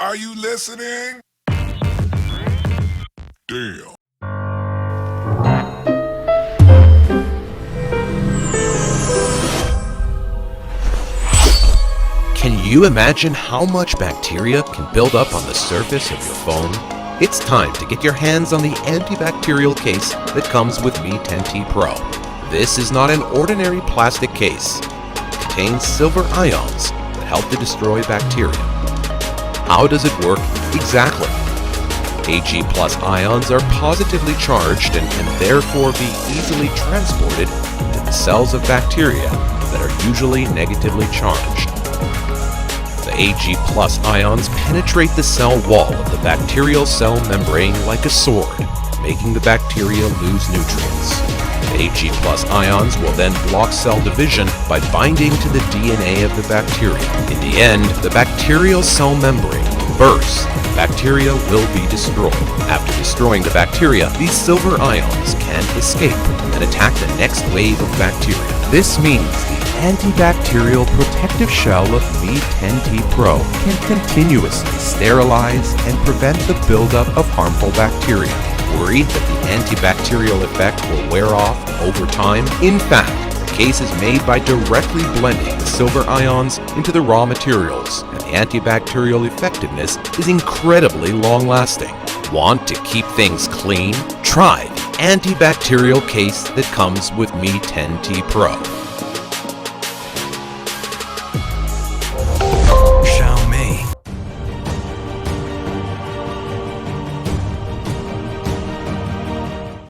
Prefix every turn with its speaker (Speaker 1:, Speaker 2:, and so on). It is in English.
Speaker 1: Are you listening? Damn.
Speaker 2: Can you imagine how much bacteria can build up on the surface of your phone? It's time to get your hands on the antibacterial case that comes with Mi 10T Pro. This is not an ordinary plastic case. It contains silver ions that help to destroy bacteria. How does it work exactly? Ag+ ions are positively charged and can therefore be easily transported into the cells of bacteria that are usually negatively charged. The Ag+ ions penetrate the cell wall of the bacterial cell membrane like a sword, making the bacteria lose nutrients. The Ag+ ions will then block cell division by binding to the DNA of the bacteria. In the end, the bacterial cell membrane will burst. Bacteria will be destroyed. After destroying the bacteria, these silver ions can escape and attack the next wave of bacteria. This means the antibacterial protective shell of Mi 10T Pro can continuously sterilize and prevent the buildup of harmful bacteria. Worried that the antibacterial effect will wear off over time? In fact, the case is made by directly blending the silver ions into the raw materials, and the antibacterial effectiveness is incredibly long-lasting. Want to keep things clean? Try the antibacterial case that comes with Mi 10T Pro.